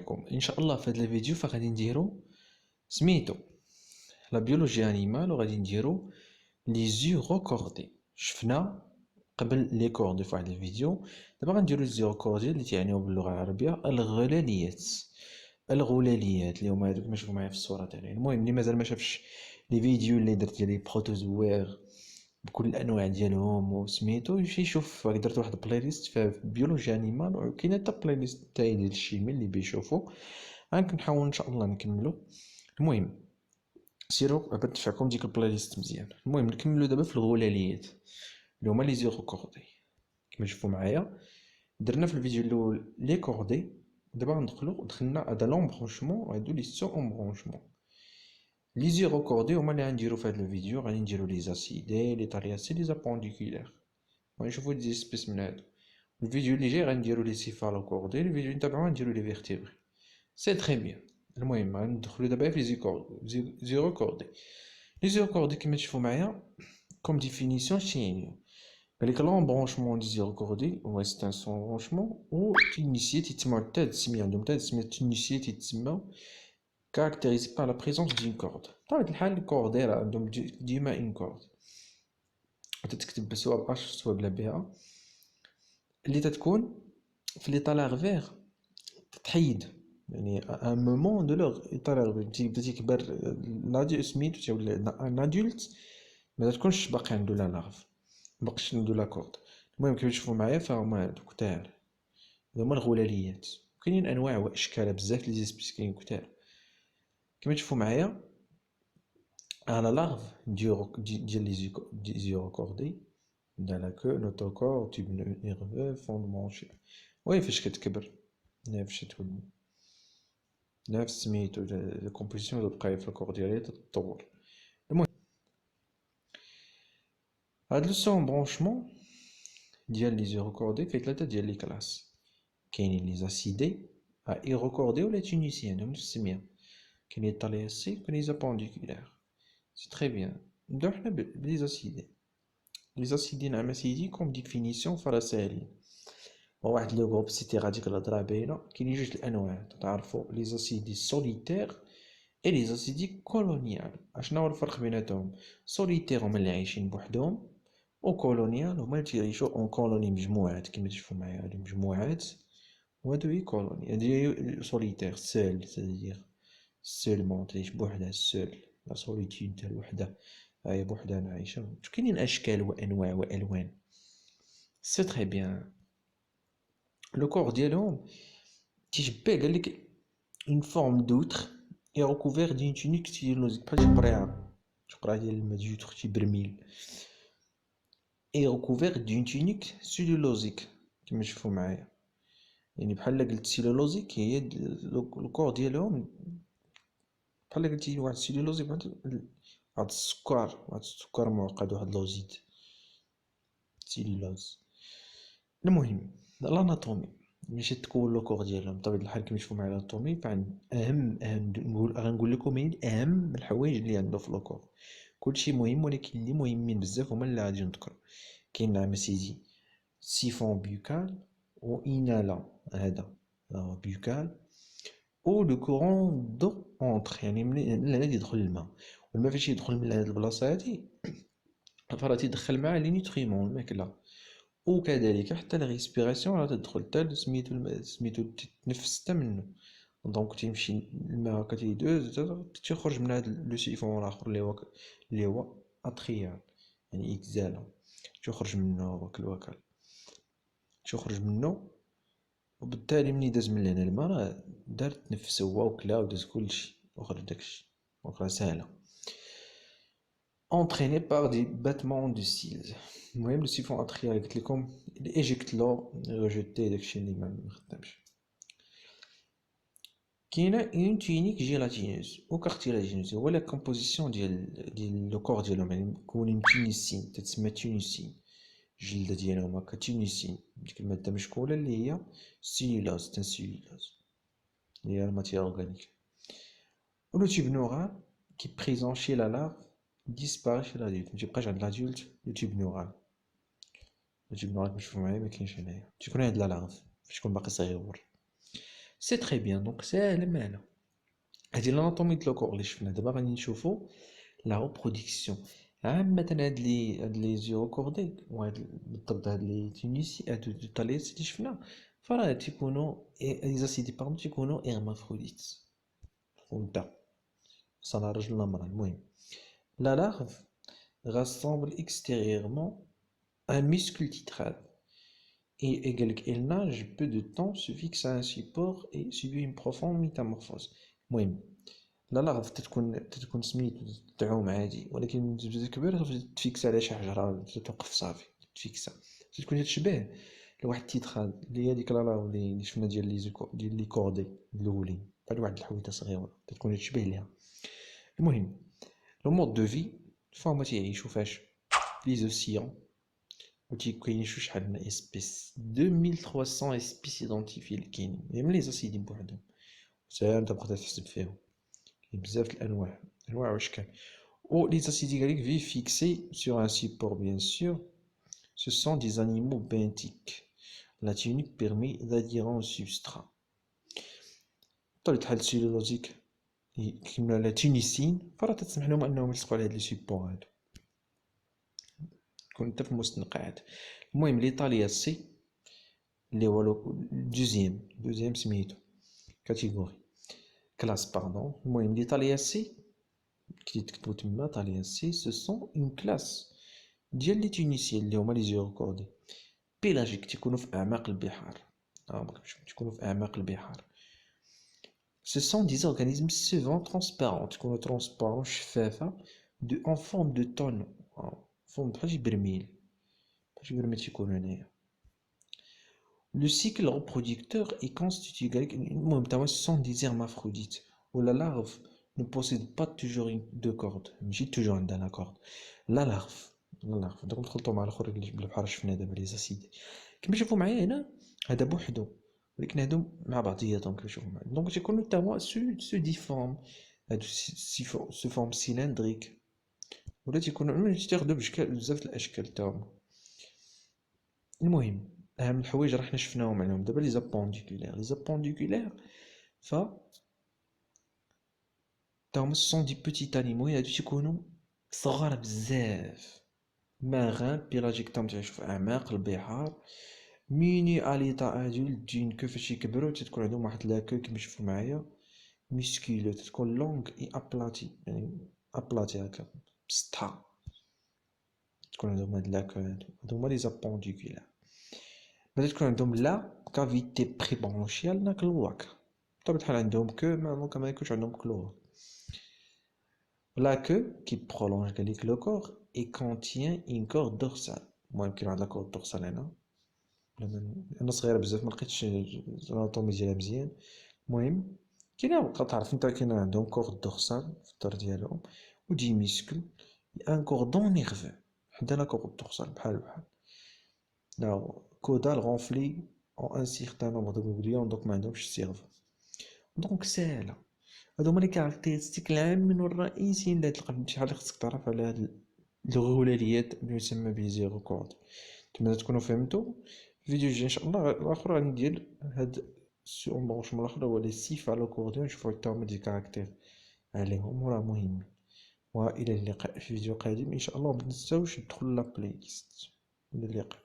عليكم. ان شاء الله في هذا الفيديو فغادي نديرو سميتو لا بيولوجي انيمال، وغادي نديرو لي زيو ريكوردي. شفنا قبل لي كوردي في واحد الفيديو، دابا غنديرو لي زيو ريكوردي اللي تعنيو باللغه العربيه الغلاليات. الغلاليات اللي هما هادوك كما معايا في الصوره تاعي. المهم اللي مازال ما شافش لي فيديو اللي درت ديال لي بروتوزوير بكل الانواع ديالهم وسميتو يمشي يشوف. درت واحد البلاي ليست فيها بيولوجي انيمال، وكاينه حتى بلاي ليست تاعي ديال الشيمي اللي بيشوفو. غنحاول ان شاء الله نكملو. المهم سيرو باش تنفعكم ديك البلاي ليست مزيان. المهم نكملو دابا في الغلاليات اللي هما لي زيرو كوردي. كما تشوفوا معايا درنا في الفيديو الاول لي كوردي، دابا دخلنا هذا لومبرونشمون وهادو لي سو امبرونشمون. لي زيرو كوردي هما اللي غنديرو في هذا الفيديو. غادي نديرو لي زاسيدي، لي طالياسي، لي زابونديكولير. غنشوفو دي سبيس من هادو. الفيديو اللي جاي غنديرو لي سيفالو كوردي، الفيديو اللي نتابعو غنديرو لي فيرتيبري. سي تري بيان. المهم غندخلو دابا في زيرو كوردي. لي زيرو كوردي كما تشوفوا معايا كوم ديفينيسيون شنو قالك لومبرونشمون دي زيرو كوردي هو سي ان سون برونشمون و تينيسيي تيتسمى حتى هاد السميه عندهم حتى هاد السميه تينيسيي تيتسمى caractérisé par la présence d'une corde. بطبيعة الحال الكوردي راه عندهم ديما اون كورد، تتكتب سواء باش سواء بلا بها، اللي تتكون في لي طالير فيغ تتحيد. يعني ان مومون دو لوغ طالير تيبدا تيكبر لادي سميتو تيولي ان ادولت، ما تكونش باقي عنده لا لارف، مبقاش عنده لا كورد. المهم كيما تشوفوا معايا فهما هادوك كتار، هما الغلاليات. كاينين انواع واشكال بزاف لي زيسبيس كاين كتار. كما تشوفوا معايا على لارف ديال لي زيرو كوردي dans la queue, notochord, tube nerveux, fondement chien. وي فاش كتكبر فاش تولي نفس سميتو الكومبوزيسيون تبقى في الكور ديالها تتطور. المهم هاد لو سون برونشمون ديال لي زيرو كوردي فيه ثلاثه ديال لي كلاس. كاينين لي زاسيدي ايروكوردي ولا تونيسيان، هما نفس السميه. كاين لي طالياسي وكاين لي زابونديكولير. سي تري بيان. نبداو حنا بلي زاسيدي. لي زاسيدي نعم اسيدي كوم ديفينيسيون فرا ساهلين، هو واحد لو غروب سيتي غاديك الهضره باينه. كاينين جوج الانواع تعرفوا، لي زاسيدي سوليتير اي لي زاسيدي كولونيال. اشنا هو الفرق بيناتهم؟ سوليتير هما اللي عايشين بوحدهم، و كولونيال هما اللي تيعيشوا اون كولوني مجموعات. كما تشوفوا معايا هادو مجموعات وهادو هي كولوني. هادي سوليتير سول، سيدير سولمون تعيش بوحدها، سول لا سوليتود تاع الوحده، هي بوحدها انا عايشه. كاينين اشكال وانواع والوان. سي تري بيان. لو كور ديالهم تيشبه قالك اون فورم دوتر اي recouvert d'une tunique cellulosique بحال شي قرعه ديال الماء دوتر شي برميل اي recouvert d'une tunique cellulosique كما تشوفوا معايا. يعني بحال قلت سيلولوزيك هي الكور ديالهم بحال قلتي واحد السيلولوزيك، واحد السكر معقد، واحد لوزيد سيلولوز. المهم الاناتومي ماشي تكون لو كور ديالهم بطبيعه الحال كما تشوفوا معايا الاناتومي. فعند اهم غنقول لكم هي اهم الحوايج اللي عنده في لو كور. كلشي مهم، ولكن اللي مهمين بزاف هما اللي غادي نذكر. كاين نعم سيدي سيفون بيوكال و انالا، هذا بيوكال او لو كورون دو اونتر، يعني من هنا يدخل الماء. والماء فاش يدخل من هاد البلاصه هادي فراه تيدخل معاه لي نيوتريمون الماكله، وكذلك حتى الريسبيراسيون راه تدخل حتى سميتو تتنفس حتى منه. دونك تيمشي الماء هكا تيدوز تيخرج من هاد لو سيفون الاخر اللي هو اتريال، يعني اكزالا تيخرج منه هاك الوكل تيخرج منه. وبالتالي ملي داز من هنا الماء راه دار تنفس هو وكلا وداز كلشي وخرج داكشي، دونك راه ساهله. entraîné par des battements de cils. المهم لو سيفون اتريال قلت لكم ايجيكت لو ريجيتي داكشي اللي ما خدامش. كاينه اون تونيك جيلاتينوز او كارتيلاجينوز، هو لا كومبوزيسيون ديال لو كور ديالهم، يعني مكونين تونيسين تتسمى تونيسين. الجلده ديالهم هكا تونيسين، ديك الماده مشكوله اللي هي سيلولاز، تاع سيلولاز اللي هي الماتيير اورغانيك. ولو تيب نورال كي بريزون شي لا لارف disparaît chez l'adulte. متيبقاش عند l'adulte لو تيب نورال. لو تيب نورال كما تشوفوا معايا مكاينش هنايا، تيكون عند لا لارف فاش تكون باقي صغيور. سي تري بيان. دونك ساهله مالا. هادي لاناتومي دو لوكور اللي شفنا دابا غادي نشوفو لا ريبرودكسيون. عامة هاد لي زيو ريكوردي بالضبط هاد لي تونيسي هاد الطليات اللي شفنا فراه تيكونو لي زاسيدي باردون تيكونو هيرمافروديت ونبدا صنع رجل ولا مرأة. المهم لا larve rassemble extérieurement un muscle titral et elle nage peu de temps, se fixe à un support et subit une profonde métamorphose. المهم لا larve تتكون سميتو تعوم عادي، ولكن تبدا تكبر تفيكس على شي حجرة توقف صافي تفيكسا. تكون تشبه لواحد التيترال اللي هي ديك لا larve اللي شفنا ديال لي كوردي الاولين، بحال واحد الحويته صغيره تكون تشبه ليها. المهم لو مود دو في فهم تيعيشو فاش لي زوسيون وتيكاينشو شحال من اسبيس 2300 اسبيس ايدونتيفي اللي كاينين، يعني من لي زاسيدين بوحدهم ساهل انت بقيت تحسب فيهم. كاين بزاف د الانواع واشكال. و les acides grecques vivent fixés sur un support bien sûr. Ce sont des animaux benthiques. La tunique permet d'adhérer au substrat. بطبيعة الحال السيلولوزيك كيما لا تونيسين فراه تسمح لهم انهم يلصقوا على هاد لي سيبور هادو، تكون انت في المستنقعات. المهم ليطاليا سي اللي هو دوزيام سميتو كاتيجوري كلاس باردون. المهم ليطاليا سي كيتكتبو تما طاليا سي سو سون اون كلاس ديال لي تونيسيين اللي هما لي زيروكوردي بيلاجيك تيكونوا في اعماق البحار. تيكونوا في اعماق البحار. Ce sont des organismes souvent transparents, تكونوا transparents شفافة en forme de tonneau, forme بحال شي برميل تيكونوا هنايا. Le cycle reproducteur est constitué المهم تما ce sont des hermaphrodites ou la larve ne possède pas toujours deux cordes. ماشي toujours عندها لا كورد. لا larve دونك نخلطوا مع الاخر اللي بحال شفنا دابا لي زاسيد كما شوفوا معايا هنا هذا بوحدو، ولكن هادو مع بعضياتهم كما شوفوا معايا. دونك تيكونوا تا هو سو ديفورم، هادو سو فورم سيلندريك ولا تيكونوا تياخدوا بزاف د الاشكال تا هما. المهم اهم الحوايج راه حنا شفناهم عليهم دابا لي زابونديكولير ف تا هما سون دي بوتيت انيمو هادو تيكونوا صغار بزاف ماغان بيلاجيك تام تعيشوا في اعماق البحار ميني اليتا ادولت جين كو فاش يكبروا تتكون عندهم واحد لاكو كيما شوفوا معايا ميسكيلو تتكون لونغ اي ابلاتي يعني ابلاتي هكا مسطحه تكون عندهم هاد لاكو هادو هما لي زابونديكولير. بعدا تكون عندهم لا كافيتي بريبرونشيال ناكل الواك بطبيعة الحال عندهم كو ممكن ما يكونش عندهم كلو. La queue qui prolonge le corps et contient une corde dorsale. المهم كاين واحد لا كورد دورسال هنا انا صغيره بزاف ملقيتش الاناتومي ديالها مزيان. المهم كاينه كتعرف انت كاين عندهم كورد دورسال في الدار ديالهم و دي ميسكل ان كوردون نيرفو حدا لا كورد دورسال بحال لا كودال غونفلي en un certain nombre de ganglions donc ما عندهمش السيرفو. دونك ساهله هادو هما لي كاركتيرستيك العامين والرئيسيين اللي تلقى شي حاجه خصك تعرف على هاد الغولاليات اللي يسمى بزيرو كورد. نتمنى تكونوا فهمتوا. الفيديو الجاي ان شاء الله الاخر غادي ندير هاد السو امبونشمون الاخر هو لي سيفالوكورديون نشوفوا حتى هما دي كاركتير عليهم وراه مهمين. والى اللقاء في فيديو قادم ان شاء الله. متنساوش تدخلوا لا بلاي ليست. الى اللقاء.